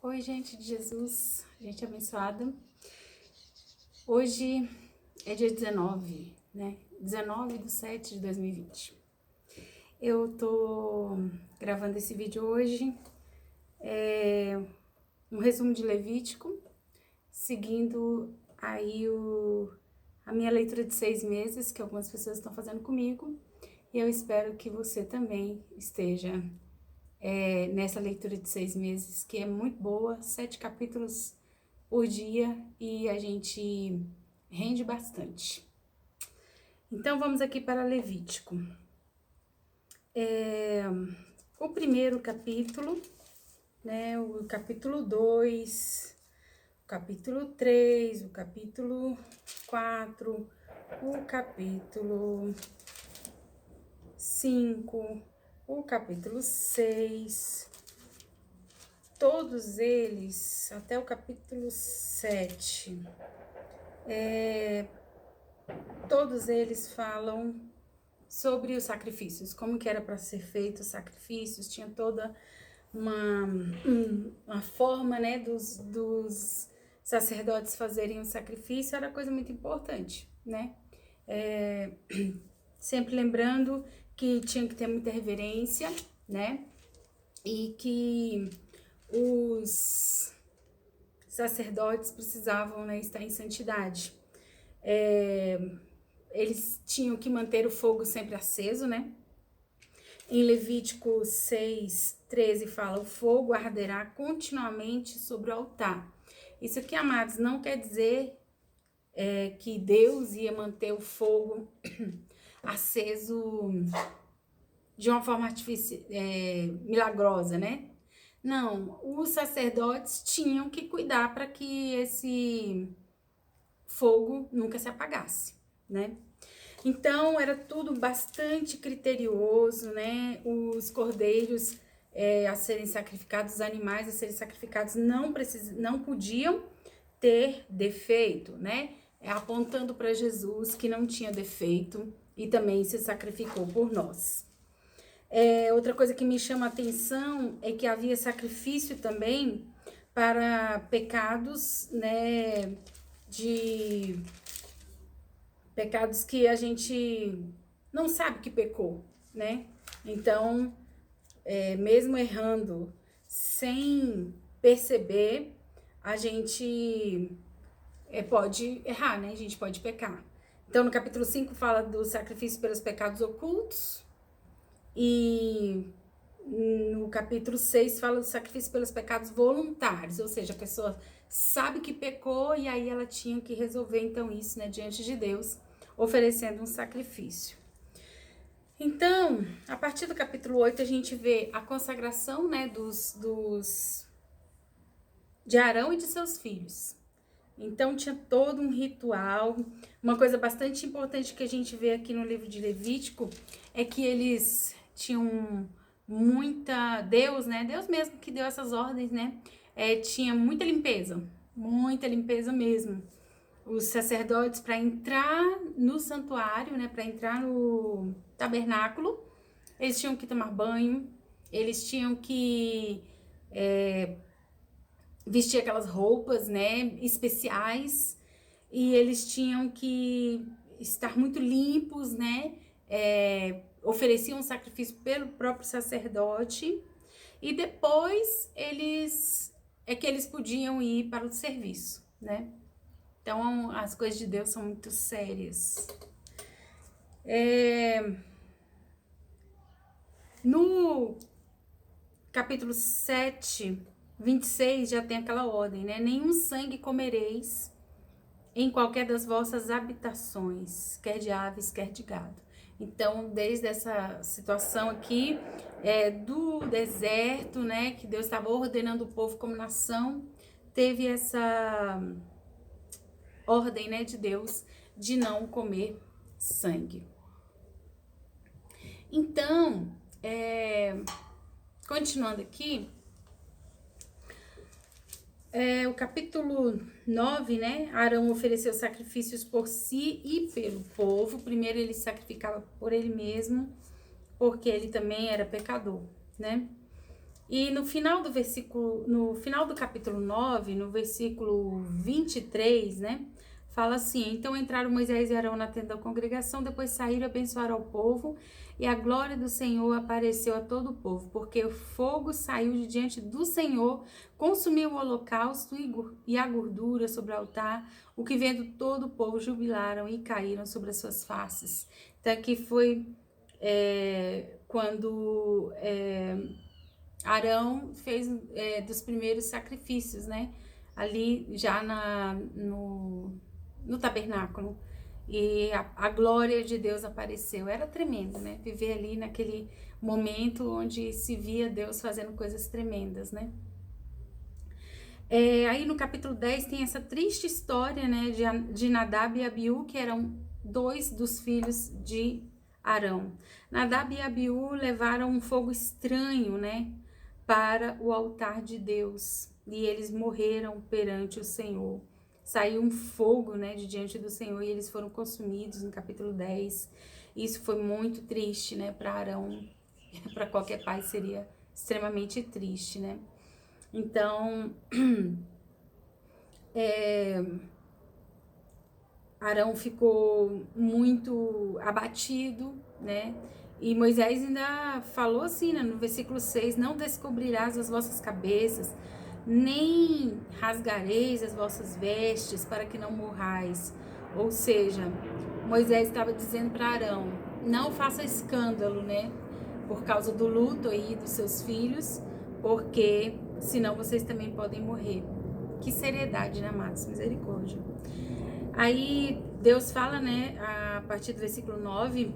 Oi, gente de Jesus, gente abençoada. Hoje é dia 19, né? 19/7/2020. Eu tô gravando esse vídeo hoje, um resumo de Levítico, seguindo aí a minha leitura de 6 meses, que algumas pessoas estão fazendo comigo, e eu espero que você também esteja nessa leitura de 6 meses, que é muito boa, 7 capítulos por dia, e a gente rende bastante. Então vamos aqui para Levítico. O primeiro capítulo, né, o capítulo 2, o capítulo 3, o capítulo 4, o capítulo 5, o capítulo 6, todos eles, até o capítulo 7, todos eles falam sobre os sacrifícios, como que era para ser feito os sacrifícios, tinha toda uma forma, né, dos sacerdotes fazerem o sacrifício, era coisa muito importante, né? Sempre lembrando que tinha que ter muita reverência, né? E que os sacerdotes precisavam, né, estar em santidade. Eles tinham que manter o fogo sempre aceso, né? Em Levítico 6:13 fala: o fogo arderá continuamente sobre o altar. Isso aqui, amados, não quer dizer que Deus ia manter o fogo aceso de uma forma milagrosa, né? Não, os sacerdotes tinham que cuidar para que esse fogo nunca se apagasse, né? Então, era tudo bastante criterioso, né? Os cordeiros a serem sacrificados, os animais a serem sacrificados não podiam ter defeito, né? Apontando para Jesus que não tinha defeito e também se sacrificou por nós. Outra coisa que me chama a atenção é que havia sacrifício também para pecados, né? Pecados que a gente não sabe que pecou, né? Então, mesmo errando sem perceber, a gente pode errar, né? A gente pode pecar. Então, no capítulo 5 fala do sacrifício pelos pecados ocultos, e no capítulo 6 fala do sacrifício pelos pecados voluntários, ou seja, a pessoa sabe que pecou e aí ela tinha que resolver então isso, né, diante de Deus, oferecendo um sacrifício. Então, a partir do capítulo 8 a gente vê a consagração, né, de Arão e de seus filhos. Então tinha todo um ritual. Uma coisa bastante importante que a gente vê aqui no livro de Levítico é que eles tinham muita... Deus, né? Deus mesmo que deu essas ordens, né? Tinha muita limpeza mesmo. Os sacerdotes, para entrar no santuário, né? Para entrar no tabernáculo, eles tinham que tomar banho, eles tinham que vestir aquelas roupas, né, especiais, e eles tinham que estar muito limpos, né, ofereciam um sacrifício pelo próprio sacerdote, e depois que eles podiam ir para o serviço, né. Então, as coisas de Deus são muito sérias. No capítulo 7:26 já tem aquela ordem, né? Nenhum sangue comereis em qualquer das vossas habitações, quer de aves, quer de gado. Então, desde essa situação aqui do deserto, né, que Deus estava ordenando o povo como nação, teve essa ordem, né, de Deus de não comer sangue. Então, continuando aqui, o capítulo 9, né? Arão ofereceu sacrifícios por si e pelo povo. Primeiro ele sacrificava por ele mesmo, porque ele também era pecador, né? E no final do capítulo 9, no versículo 23, né? Fala assim: então entraram Moisés e Arão na tenda da congregação, depois saíram e abençoaram ao povo, e a glória do Senhor apareceu a todo o povo, porque o fogo saiu de diante do Senhor, consumiu o holocausto e a gordura sobre o altar, o que vendo todo o povo jubilaram e caíram sobre as suas faces. Então aqui foi quando Arão fez dos primeiros sacrifícios, né? Ali já no tabernáculo. E a glória de Deus apareceu. Era tremendo, né? Viver ali naquele momento onde se via Deus fazendo coisas tremendas, né? Aí no capítulo 10 tem essa triste história, né? De Nadab e Abiú, que eram dois dos filhos de Arão. Nadab e Abiú levaram um fogo estranho, né? Para o altar de Deus. E eles morreram perante o Senhor. Saiu um fogo, né, de diante do Senhor, e eles foram consumidos no capítulo 10. Isso foi muito triste, né, para Arão. Para qualquer pai seria extremamente triste, né? Então, Arão ficou muito abatido, né? E Moisés ainda falou assim, né, no versículo 6, não descobrirás as vossas cabeças, nem rasgareis as vossas vestes, para que não morrais. Ou seja, Moisés estava dizendo para Arão, não faça escândalo, né? Por causa do luto aí dos seus filhos, porque senão vocês também podem morrer. Que seriedade, né, amados? Misericórdia. Aí Deus fala, né, a partir do versículo 9,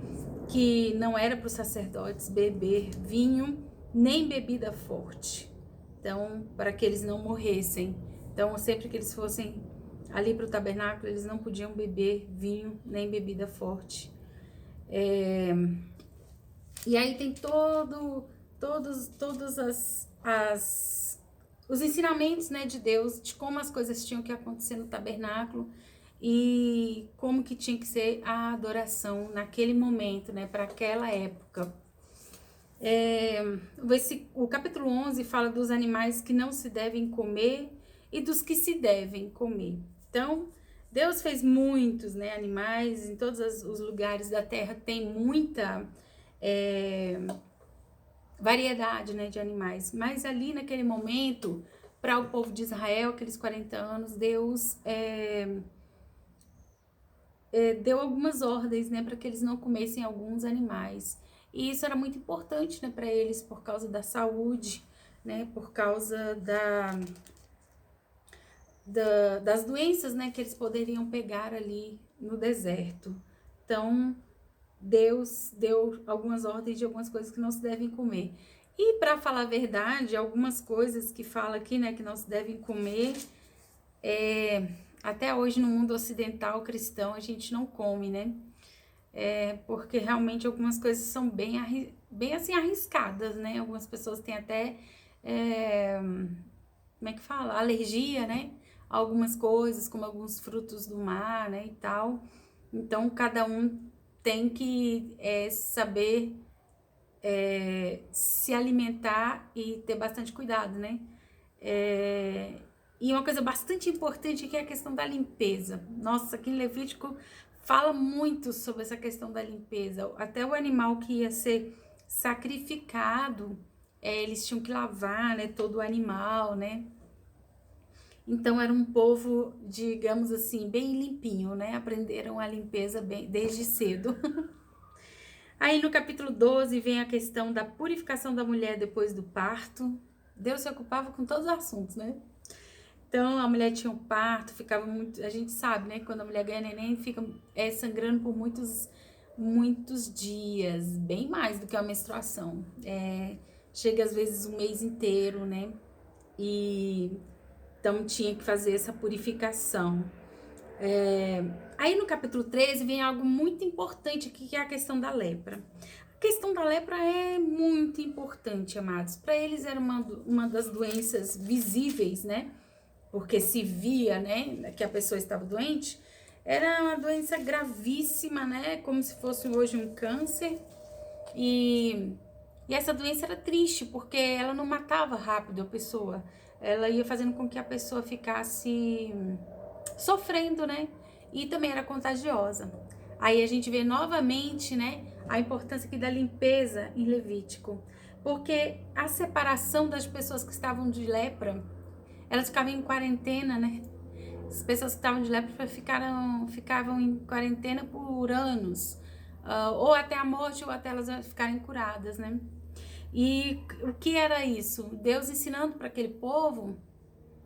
que não era para os sacerdotes beber vinho nem bebida forte. Então, para que eles não morressem. Então, sempre que eles fossem ali para o tabernáculo, eles não podiam beber vinho nem bebida forte. E aí tem todos os ensinamentos, né, de Deus, de como as coisas tinham que acontecer no tabernáculo e como que tinha que ser a adoração naquele momento, né, para aquela época. O capítulo 11 fala dos animais que não se devem comer e dos que se devem comer. Então, Deus fez muitos, né, animais, em todos os lugares da terra tem muita variedade, né, de animais. Mas ali naquele momento, para o povo de Israel, aqueles 40 anos, Deus deu algumas ordens, né, para que eles não comessem alguns animais. E isso era muito importante, né, para eles, por causa da saúde, né, por causa das doenças, né, que eles poderiam pegar ali no deserto. Então, Deus deu algumas ordens de algumas coisas que não se devem comer. E para falar a verdade, algumas coisas que fala aqui, né, que não se devem comer, até hoje no mundo ocidental cristão a gente não come, né? Porque realmente algumas coisas são bem assim arriscadas, né? Algumas pessoas têm até, como é que fala? Alergia, né? Algumas coisas, como alguns frutos do mar, né? E tal. Então, cada um tem que saber se alimentar e ter bastante cuidado, né? E uma coisa bastante importante que é a questão da limpeza. Nossa, aqui em Levítico fala muito sobre essa questão da limpeza. Até o animal que ia ser sacrificado, eles tinham que lavar, né, todo o animal, né? Então era um povo, digamos assim, bem limpinho, né? Aprenderam a limpeza bem desde cedo. Aí no capítulo 12 vem a questão da purificação da mulher depois do parto. Deus se ocupava com todos os assuntos, né? Então a mulher tinha um parto, ficava muito. A gente sabe, né? Quando a mulher ganha neném, fica sangrando por muitos dias, bem mais do que a menstruação. Chega às vezes um mês inteiro, né? E então tinha que fazer essa purificação. Aí no capítulo 13 vem algo muito importante aqui, que é a questão da lepra. A questão da lepra é muito importante, amados. Para eles era uma das doenças visíveis, né? Porque se via, né, que a pessoa estava doente. Era uma doença gravíssima, né? Como se fosse hoje um câncer. E E essa doença era triste, porque ela não matava rápido a pessoa. Ela ia fazendo com que a pessoa ficasse sofrendo, né? E também era contagiosa. Aí a gente vê novamente, né, a importância aqui da limpeza em Levítico. Porque a separação das pessoas que estavam de lepra, elas ficavam em quarentena, né? As pessoas que estavam de lepra ficavam em quarentena por anos, ou até a morte, ou até elas ficarem curadas, né? E o que era isso? Deus ensinando para aquele povo,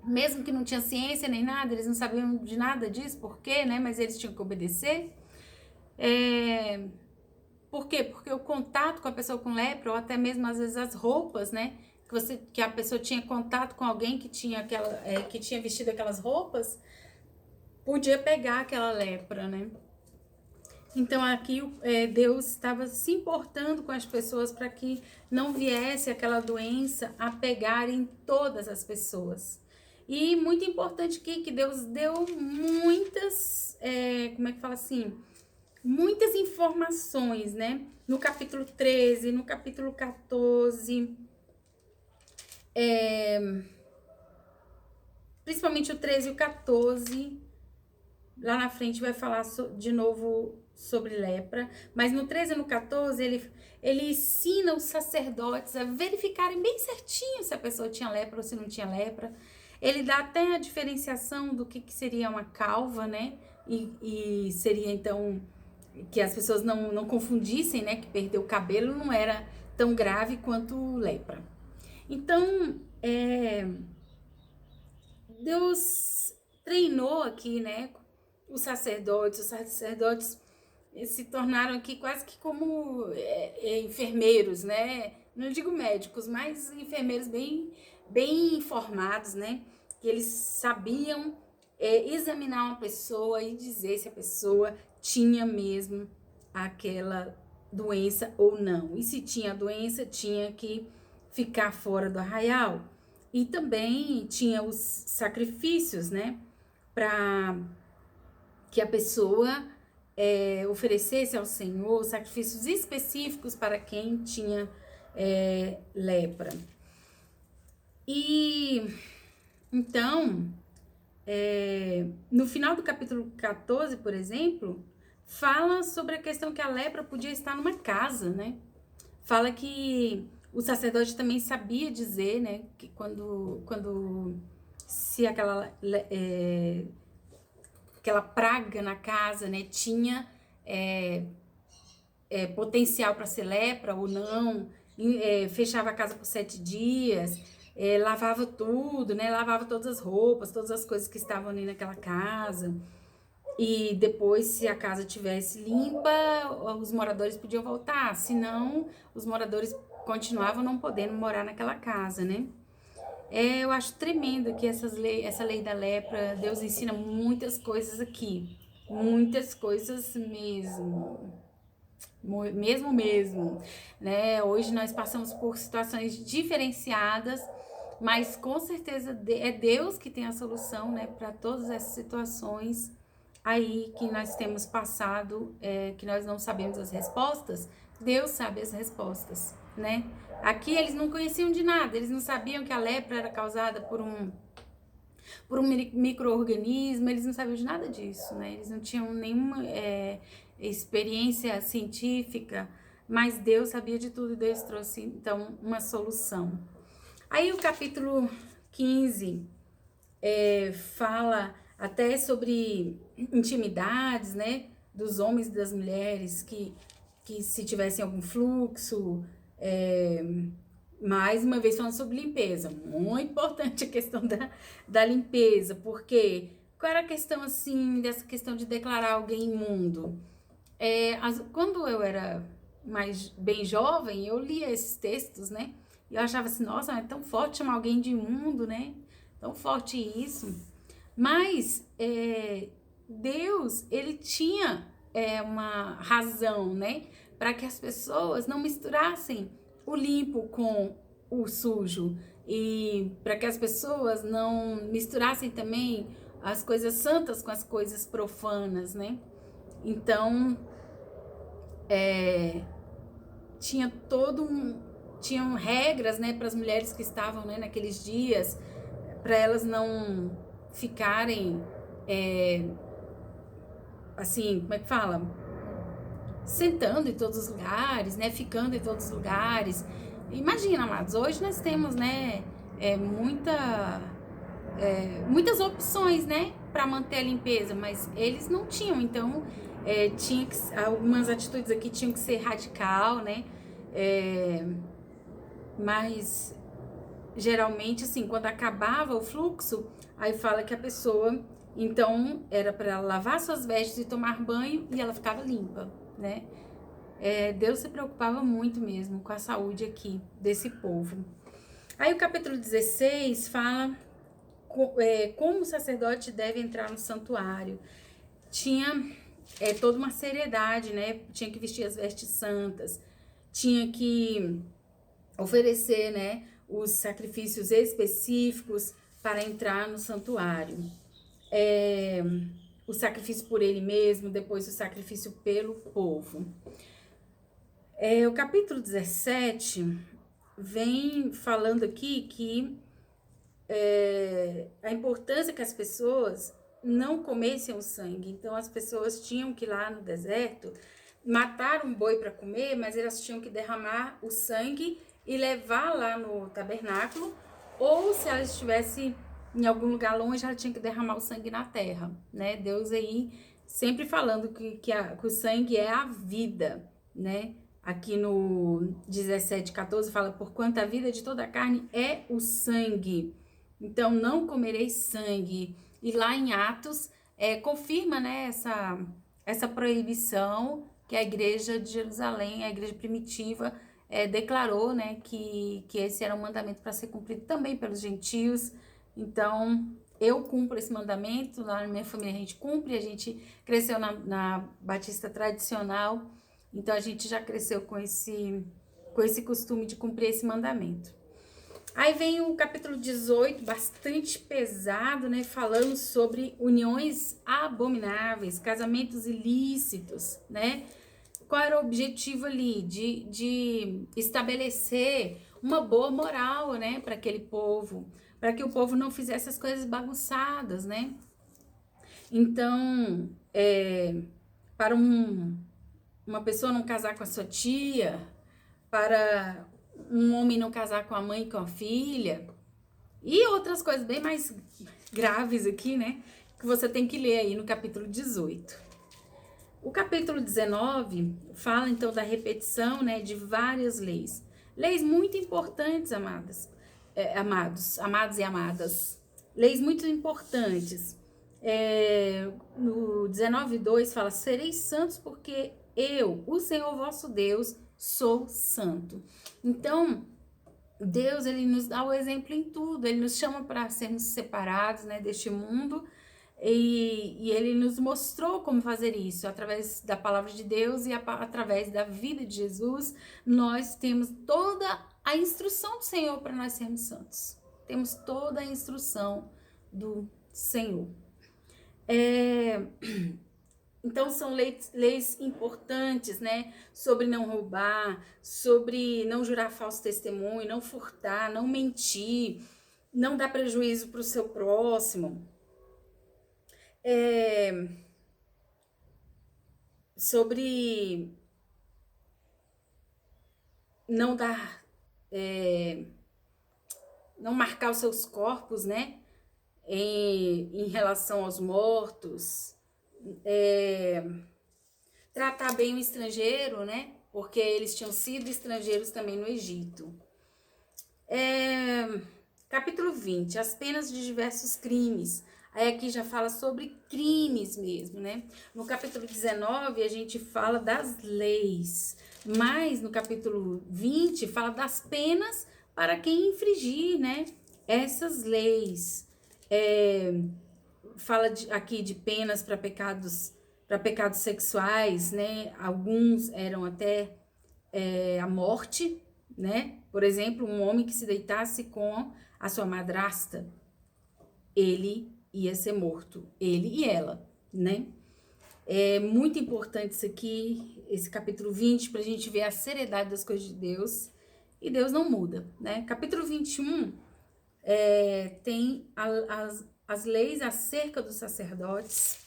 mesmo que não tinha ciência nem nada, eles não sabiam de nada disso, por quê, né? Mas eles tinham que obedecer. Por quê? Porque o contato com a pessoa com lepra, ou até mesmo às vezes as roupas, né? Que a pessoa tinha contato com alguém que tinha que tinha vestido aquelas roupas, podia pegar aquela lepra, né? Então aqui Deus estava se importando com as pessoas para que não viesse aquela doença a pegar em todas as pessoas. E muito importante aqui que Deus deu muitas, como é que fala assim? Muitas informações, né? No capítulo 13, no capítulo 14, principalmente o 13 e o 14, lá na frente vai falar de novo sobre lepra, mas no 13 e no 14 ele ensina os sacerdotes a verificarem bem certinho se a pessoa tinha lepra ou se não tinha lepra. Ele dá até a diferenciação do que seria uma calva, né? E seria então que as pessoas não confundissem, né? Que perder o cabelo não era tão grave quanto lepra. Então, Deus treinou aqui, né? Os sacerdotes se tornaram aqui quase que como enfermeiros, né? Não digo médicos, mas enfermeiros bem informados, né? Que eles sabiam examinar uma pessoa e dizer se a pessoa tinha mesmo aquela doença ou não. E se tinha doença, tinha que ficar fora do arraial. E também tinha os sacrifícios, né? Para que a pessoa oferecesse ao Senhor sacrifícios específicos para quem tinha lepra. E então, no final do capítulo 14, por exemplo, fala sobre a questão que a lepra podia estar numa casa, né? Fala que o sacerdote também sabia dizer, né, que quando se aquela praga na casa, né, tinha potencial para ser lepra ou não, fechava a casa por 7 dias, lavava tudo, né, lavava todas as roupas, todas as coisas que estavam ali naquela casa. E depois, se a casa tivesse limpa, os moradores podiam voltar, senão os moradores continuavam não podendo morar naquela casa, né? Eu acho tremendo que essa lei da lepra, Deus ensina muitas coisas aqui, muitas coisas mesmo, né? Hoje nós passamos por situações diferenciadas, mas com certeza é Deus que tem a solução, né, para todas essas situações aí que nós temos passado, que nós não sabemos as respostas. Deus sabe as respostas, né? Aqui eles não conheciam de nada, eles não sabiam que a lepra era causada por um micro-organismo, eles não sabiam de nada disso, né? Eles não tinham nenhuma experiência científica, mas Deus sabia de tudo e Deus trouxe, então, uma solução. Aí o capítulo 15 fala até sobre intimidades, né? Dos homens e das mulheres que se tivessem algum fluxo, mais uma vez falando sobre limpeza, muito importante a questão da limpeza, porque qual era a questão assim, dessa questão de declarar alguém imundo? Quando eu era bem jovem, eu lia esses textos, né? E eu achava assim, nossa, é tão forte chamar alguém de imundo, né? Tão forte isso. Mas Deus, ele tinha uma razão, né? Para que as pessoas não misturassem o limpo com o sujo. E para que as pessoas não misturassem também as coisas santas com as coisas profanas, né? Então, tinha todo tinham regras, né, para as mulheres que estavam, né, naqueles dias, para elas não ficarem, assim, como é que fala? Sentando em todos os lugares, né, ficando em todos os lugares. Imagina, amados, hoje nós temos, né, muitas opções, né, para manter a limpeza, mas eles não tinham, então tinha que, algumas atitudes aqui tinham que ser radical, né, mas geralmente, assim, quando acabava o fluxo, aí fala que a pessoa, então, era para ela lavar suas vestes e tomar banho e ela ficava limpa, né? Deus se preocupava muito mesmo com a saúde aqui desse povo. Aí o capítulo 16 fala como o sacerdote deve entrar no santuário. Tinha toda uma seriedade, né? Tinha que vestir as vestes santas, tinha que oferecer, né, os sacrifícios específicos para entrar no santuário. O sacrifício por ele mesmo, depois o sacrifício pelo povo. O capítulo 17 vem falando aqui que a importância que as pessoas não comessem o sangue. Então, as pessoas tinham que ir lá no deserto matar um boi para comer, mas elas tinham que derramar o sangue e levar lá no tabernáculo, ou se ela estivesse em algum lugar longe, ela tinha que derramar o sangue na terra, né? Deus aí sempre falando que o sangue é a vida, né? Aqui no 17:14 fala, porquanto a vida de toda a carne é o sangue. Então, não comereis sangue. E lá em Atos, confirma, né, essa proibição que a igreja de Jerusalém, a igreja primitiva, declarou, né, que esse era um mandamento para ser cumprido também pelos gentios. Então, eu cumpro esse mandamento, lá na minha família a gente cumpre, a gente cresceu na Batista tradicional, então a gente já cresceu com esse costume de cumprir esse mandamento. Aí vem o capítulo 18, bastante pesado, né? Falando sobre uniões abomináveis, casamentos ilícitos, né? Qual era o objetivo ali? De estabelecer uma boa moral, né? Para aquele povo, para que o povo não fizesse as coisas bagunçadas, né? Então, para uma pessoa não casar com a sua tia, para um homem não casar com a mãe e com a filha, e outras coisas bem mais graves aqui, né? Que você tem que ler aí no capítulo 18. O capítulo 19 fala então da repetição, né, de várias leis. Leis muito importantes, amados e amadas. Leis muito importantes. No 19:2 fala, sereis santos porque eu, o Senhor vosso Deus, sou santo. Então, Deus, ele nos dá o exemplo em tudo, ele nos chama para sermos separados, né, deste mundo, e ele nos mostrou como fazer isso, através da palavra de Deus e através da vida de Jesus, nós temos toda a instrução do Senhor para nós sermos santos. Temos toda a instrução do Senhor. Então, são leis importantes, né? Sobre não roubar, sobre não jurar falso testemunho, não furtar, não mentir, não dar prejuízo para o seu próximo. Sobre não dar, não marcar os seus corpos, né? Em relação aos mortos. Tratar bem o estrangeiro, né? Porque eles tinham sido estrangeiros também no Egito. Capítulo 20, as penas de diversos crimes. Aí aqui já fala sobre crimes mesmo, né? No capítulo 19 a gente fala das leis, mas no capítulo 20 fala das penas para quem infringir, né? Essas leis. Fala aqui de penas para pecados sexuais, né? Alguns eram até a morte, né? Por exemplo, um homem que se deitasse com a sua madrasta, ele ia ser morto, ele e ela, né? É muito importante isso aqui, esse capítulo 20, para a gente ver a seriedade das coisas de Deus e Deus não muda, né? Capítulo 21 tem as leis acerca dos sacerdotes,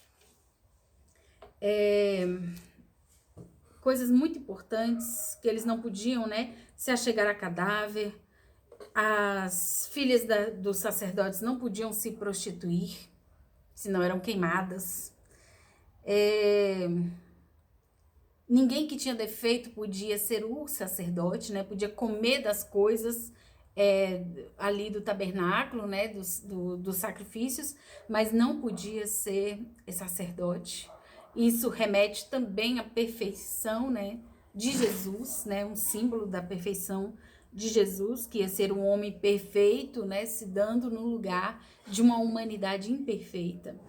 coisas muito importantes, que eles não podiam, né, se achegar a cadáver, as filhas dos sacerdotes não podiam se prostituir, senão eram queimadas. Ninguém que tinha defeito podia ser o sacerdote, né? Podia comer das coisas ali do tabernáculo, né? Dos sacrifícios, mas não podia ser sacerdote. Isso remete também à perfeição, né? De Jesus, né? Um símbolo da perfeição de Jesus, que ia ser um homem perfeito, né? Se dando no lugar de uma humanidade imperfeita.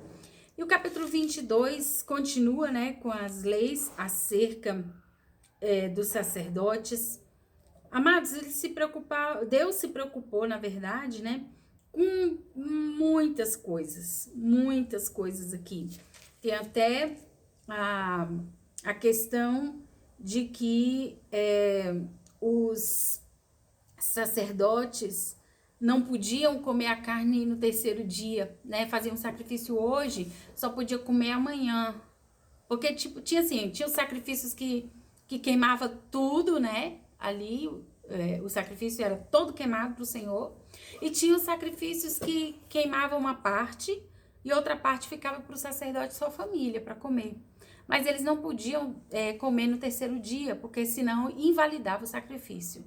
E o capítulo 22 continua, né, com as leis acerca dos sacerdotes. Amados, Deus se preocupou, na verdade, né, com muitas coisas aqui. Tem até a questão de que os sacerdotes não podiam comer a carne no terceiro dia, né? Faziam um sacrifício hoje, só podia comer amanhã. Porque, tipo, tinha os sacrifícios que queimava tudo, né? Ali, o sacrifício era todo queimado para o Senhor. E tinha os sacrifícios que queimavam uma parte e outra parte ficava para o sacerdote e sua família, para comer. Mas eles não podiam comer no terceiro dia, porque senão invalidava o sacrifício.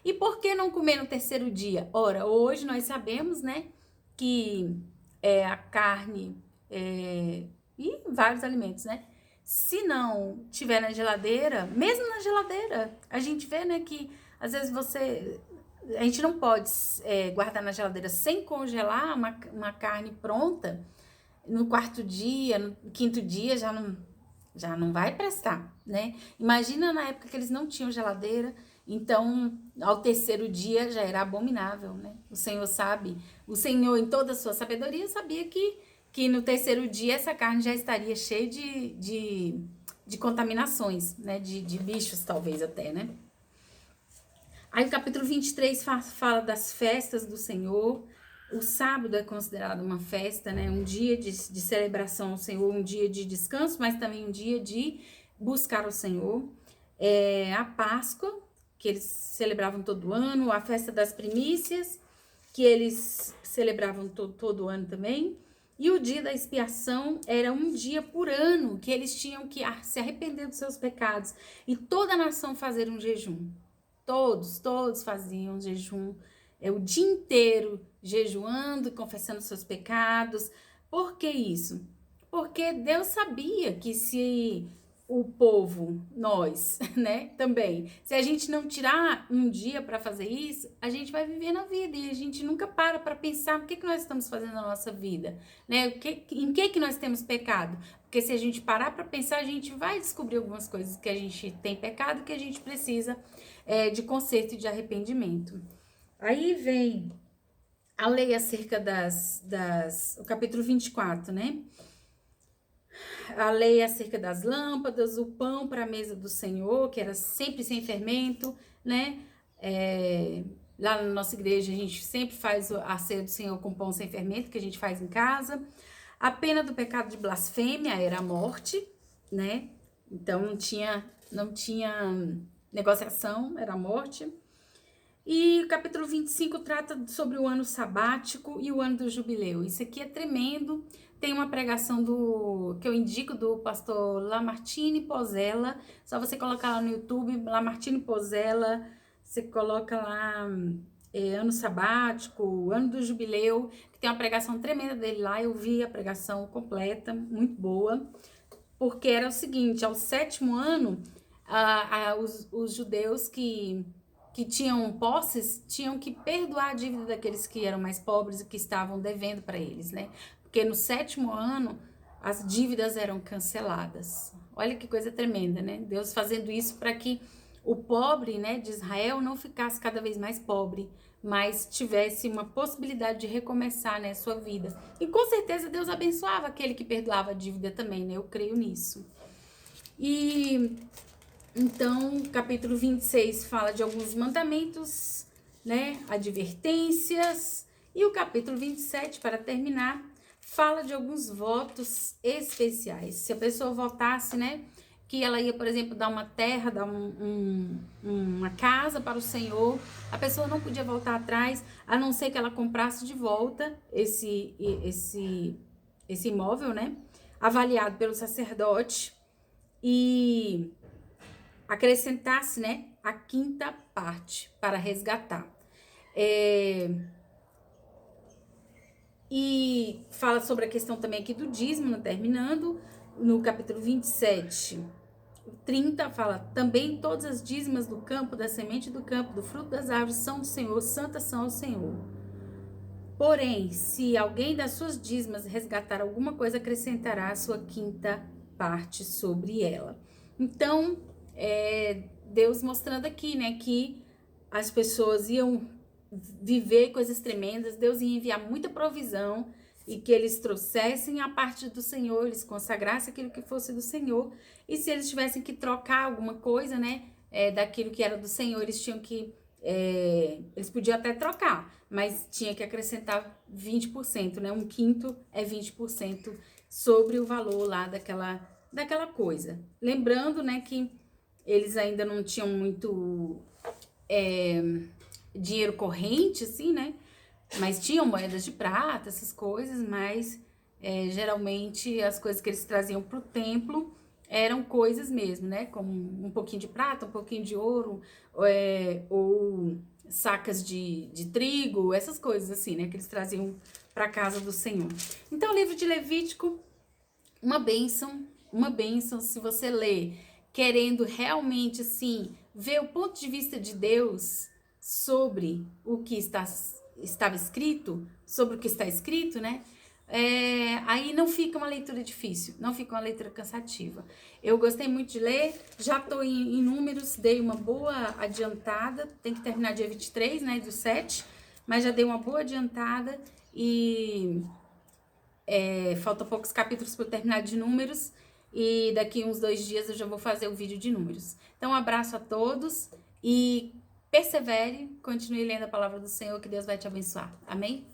E por que não comer no terceiro dia? Ora, hoje nós sabemos, né, que a carne e vários alimentos, né, se não tiver na geladeira, mesmo na geladeira, a gente vê, né, que às vezes a gente não pode guardar na geladeira sem congelar uma carne pronta, no quarto dia, no quinto dia já não vai prestar, né? Imagina na época que eles não tinham geladeira, então ao terceiro dia já era abominável, né? O Senhor em toda a sua sabedoria sabia que no terceiro dia essa carne já estaria cheia de contaminações, né? De bichos talvez até, né? Aí o capítulo 23 fala das festas do Senhor. O sábado é considerado uma festa, né? Um dia de celebração ao Senhor, um dia de descanso, mas também um dia de buscar o Senhor. A Páscoa, que eles celebravam todo ano, a festa das primícias, que eles celebravam todo ano também. E o dia da expiação era um dia por ano que eles tinham que se arrepender dos seus pecados e toda a nação fazer um jejum. Todos faziam jejum, o dia inteiro jejuando, confessando seus pecados. Por que isso? Porque Deus sabia que se o povo, nós, né, também, se a gente não tirar um dia para fazer isso, a gente vai viver na vida e a gente nunca para pensar o que nós estamos fazendo na nossa vida, né, em que nós temos pecado. Porque se a gente parar para pensar, a gente vai descobrir algumas coisas que a gente tem pecado, que a gente precisa de conserto e de arrependimento. Aí vem a lei acerca o capítulo 24, né? A lei acerca das lâmpadas, o pão para a mesa do Senhor, que era sempre sem fermento, né? Lá na nossa igreja a gente sempre faz a ceia do Senhor com pão sem fermento, que a gente faz em casa. A pena do pecado de blasfêmia era a morte, né? Então não tinha negociação, era a morte. E o capítulo 25 trata sobre o ano sabático e o ano do jubileu. Isso aqui é tremendo. Tem uma pregação que eu indico do pastor Lamartine Pozzella. Só você colocar lá no YouTube, Lamartine Pozzella, você coloca lá ano sabático, ano do jubileu, que tem uma pregação tremenda dele lá. Eu vi a pregação completa, muito boa. Porque era o seguinte, ao sétimo ano, os judeus que tinham posses tinham que perdoar a dívida daqueles que eram mais pobres e que estavam devendo para eles, né? Porque no sétimo ano as dívidas eram canceladas. Olha que coisa tremenda, né? Deus fazendo isso para que o pobre, né, de Israel não ficasse cada vez mais pobre, mas tivesse uma possibilidade de recomeçar, né, sua vida. E com certeza Deus abençoava aquele que perdoava a dívida também, né? Eu creio nisso. E Então, capítulo 26 fala de alguns mandamentos, né? Advertências. E o capítulo 27, para terminar, fala de alguns votos especiais. Se a pessoa votasse, né? Que ela ia, por exemplo, dar uma terra, dar uma casa para o Senhor, a pessoa não podia voltar atrás, a não ser que ela comprasse de volta esse imóvel, né? Avaliado pelo sacerdote e acrescentasse, né, a quinta parte para resgatar. E fala sobre a questão também aqui do dízimo, terminando, no capítulo 27, 30, fala, também todas as dízimas do campo, da semente do campo, do fruto das árvores são do Senhor, santas são ao Senhor. Porém, se alguém das suas dízimas resgatar alguma coisa, acrescentará a sua quinta parte sobre ela. Então, Deus mostrando aqui, né, que as pessoas iam viver coisas tremendas, Deus ia enviar muita provisão e que eles trouxessem a parte do Senhor, eles consagrassem aquilo que fosse do Senhor, e se eles tivessem que trocar alguma coisa, né, daquilo que era do Senhor, eles tinham que, eles podiam até trocar, mas tinha que acrescentar 20%, né, um quinto é 20% sobre o valor lá daquela coisa. Lembrando, né, que eles ainda não tinham muito dinheiro corrente, assim, né? Mas tinham moedas de prata, essas coisas, mas geralmente as coisas que eles traziam para o templo eram coisas mesmo, né? Como um pouquinho de prata, um pouquinho de ouro, ou sacas de trigo, essas coisas assim, né? Que eles traziam para a casa do Senhor. Então, o livro de Levítico, uma bênção, se você ler querendo realmente, assim, ver o ponto de vista de Deus sobre o que estava escrito, sobre o que está escrito, né? Aí não fica uma leitura difícil, não fica uma leitura cansativa. Eu gostei muito de ler, já estou em números, dei uma boa adiantada, tem que terminar dia 23, né, do 7, mas já dei uma boa adiantada e faltam poucos capítulos para eu terminar de números e daqui uns 2 dias eu já vou fazer o vídeo de números. Então, um abraço a todos e persevere, continue lendo a palavra do Senhor, que Deus vai te abençoar. Amém?